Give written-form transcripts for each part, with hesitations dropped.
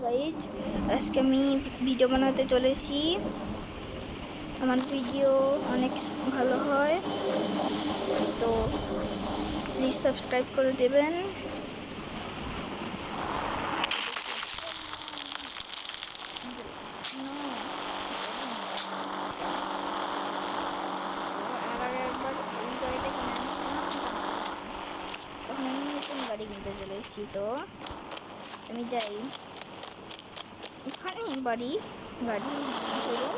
Guys, আজকে আমি video বানাতে চলেছি। আমার ভিডিও অনেক ভালো হয়, তো প্লিজ সাবস্ক্রাইব করে দেবেন। আর আগে একবার এই গাড়িটা কিনে আনছিলাম, তখন আমি নতুন গাড়ি কিনতে চলে এসেছি। তো আমি যাই, এখানে গাড়ি শোরুম।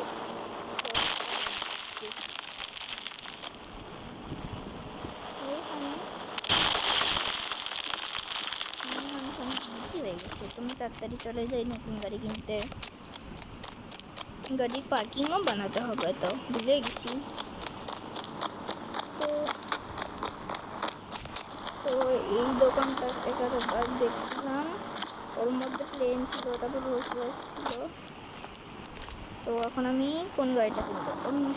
মানুষ অনেক বেশি হয়ে গেছে, তুমি তাড়াতাড়ি চলে যাই নতুন গাড়ি কিনতে। গাড়ির পার্কিংও বানাতে হবে, তো ভুলে গেছি। তো এই দোকানটা একবার দেখছিলাম, ওর মধ্যে প্লেন ছিল, তারপর রোলস রয়েস ছিল। তো এখন আমি কোন গাড়িটা কিনবো?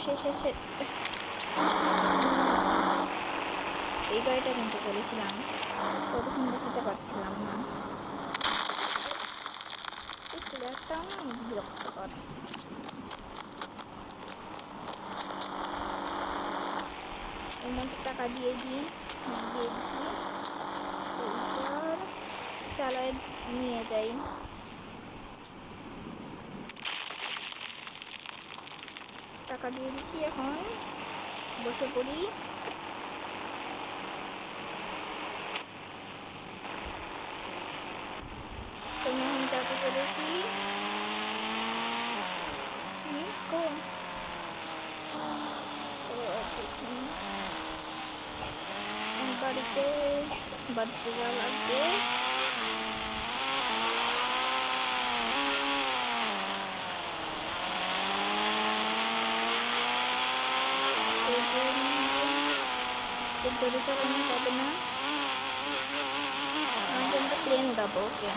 শেষে এই গাড়িটা কিনতে চলেছিলাম, তো তখন দেখাতে পারছিলাম না। এই প্লেয়ারটা অনেক বিরক্তকর। এর মধ্যে টাকা দিয়ে দিছি, এরপর চালায় নিয়ে যাই। টাকা দিয়ে দিছি, এখন বসে পড়ি। তো আমি এখন যাতে চলেছি বাড়িতে যাওয়া লাগবে। জোরে চালানো যাবে না, আমরা প্লেন উঠাবো। ওকে,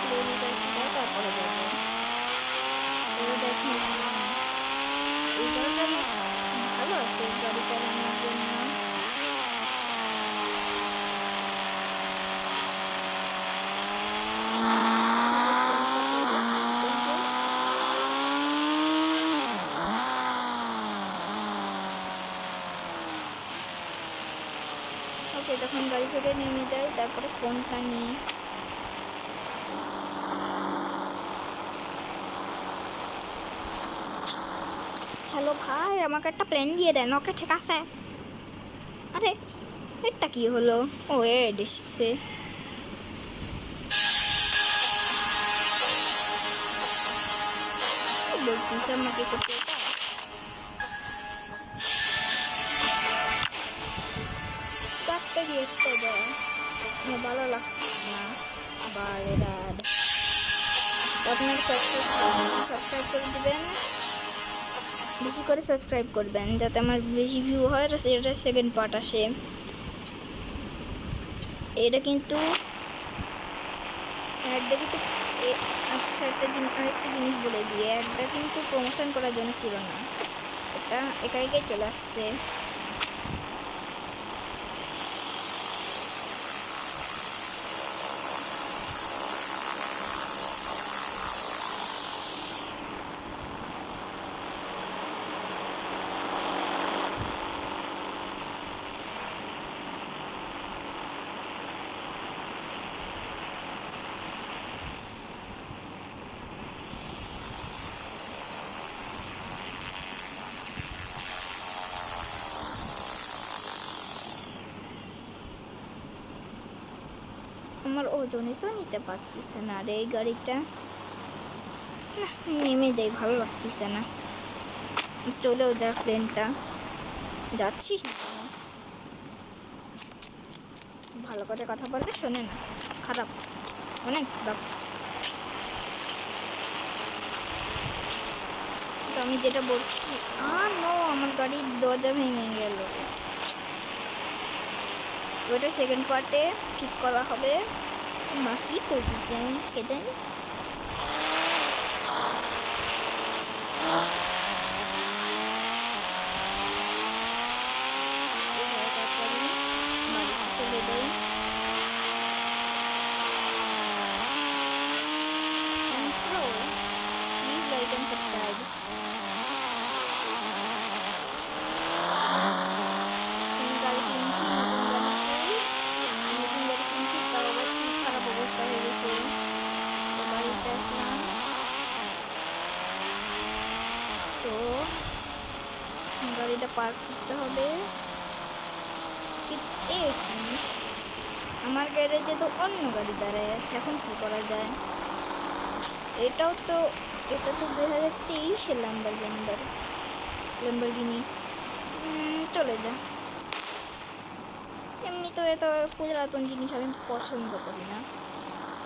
প্লেন উঠাবো, তারপরে যাবো। তো দেখি এই জায়গাটা ভালো আছে গাড়ি চালানোর জন্য। ওকে, তখন গাড়ি থেকে নেমে যাই, তারপরে ফোনটা নিই। হ্যালো ভাই, আমাকে একটা প্লেন দিয়ে দেন। ওকে, ঠিক আছে। আরে এটা কি হলো? ও এড এসছে। কি বলতিস আমাকে করতে? তাড়াতাড়ি একটা দেয়, আমার ভালো লাগতেছে না। আবার এরা আপনারা সাবস্ক্রাইব করে দেবেন, বেশি করে সাবস্ক্রাইব করবেন, যাতে আমার বেশি ভিউ হয়, এটা সেকেন্ড পার্ট আসে। এটা কিন্তু অ্যাডটা কিন্তু আচ্ছা, আরেকটা জিনিস বলে দিয়ে, অ্যাডটা কিন্তু প্রমোশন করার জন্য ছিল না, এটা একাই চলে আসছে। আমার ওজনে তো নিতে পারতেছে না রে এই গাড়িটা। না, নেমে যাই, ভালো লাগতেছে না। চলেও যা, প্লেনটা যাচ্ছিস না? ভালো করে কথা বললে শোনে না, খারাপ, অনেক খারাপ। তো আমি যেটা বলছি, নো, আমার গাড়ির দরজা ভেঙে গেল। ওইটা সেকেন্ড পার্টে ঠিক করা হবে। মা কি করতেছি আমি, কে জানি। চলে যাই। Like and subscribe. আমি গাড়ি কিনছি, নতুন গাড়ি কিনছি, তাও আবার কি খারাপ অবস্থা হয়ে গেছে। তো বাড়িতে আসলাম, তো গাড়িটা পার্ক করতে হবে। কিন্তু কি আমার গ্যারেজে তো অন্য গাড়ি দাঁড়ায় আছে, এখন কি করা যায়? এটা তো 2023-এর ল্যাম্বরগিনি। চলে যা। এমনি তো এত পুরাতন জিনিস আমি পছন্দ করি না,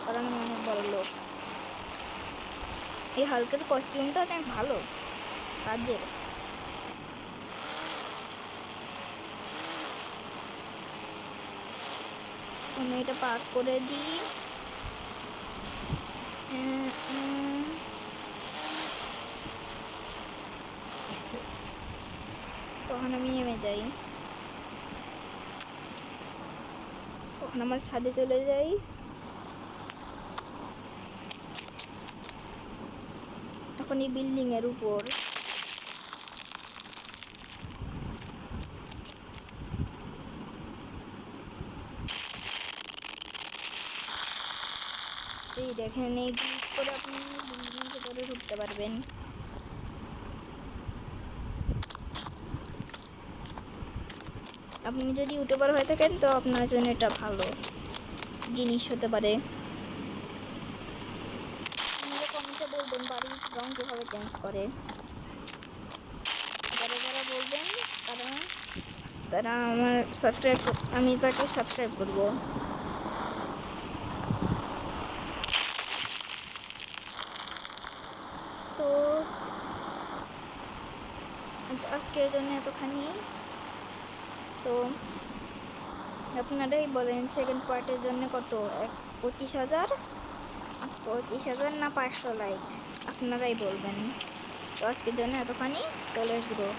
কারণ আমি অনেক বড় লোক। এই হালকের কস্টিউমটা অনেক ভালো কাজের। আমি এটা পার্ক করে দিই। তখন আমি নেমে যাই, তখন আমার ছাদে চলে যাই। তখন এই বিল্ডিং এর উপর এই দেখেন, এই ক্লিক করে আপনি বিল্ডিং এর ভেতরে ঢুকতে পারবেন। আপনি যদি ইউটিউবার হয়ে থাকেন তো আপনার জন্য এটা ভালো জিনিস হতে পারে। আপনারা কমেন্টে বলবেন বাড়ির রং কীভাবে চেঞ্জ করে। যারা বলবেন তারা আমার আমি তাকে সাবস্ক্রাইব করব। তো আজকের জন্য এতখানি। তো আপনারাই বলেন সেকেন্ড পার্টের জন্য কত? 25,000 না 500 লাইক, আপনারাই বলবেন। তো আজকের জন্য এতখানি। তো লেটস গো।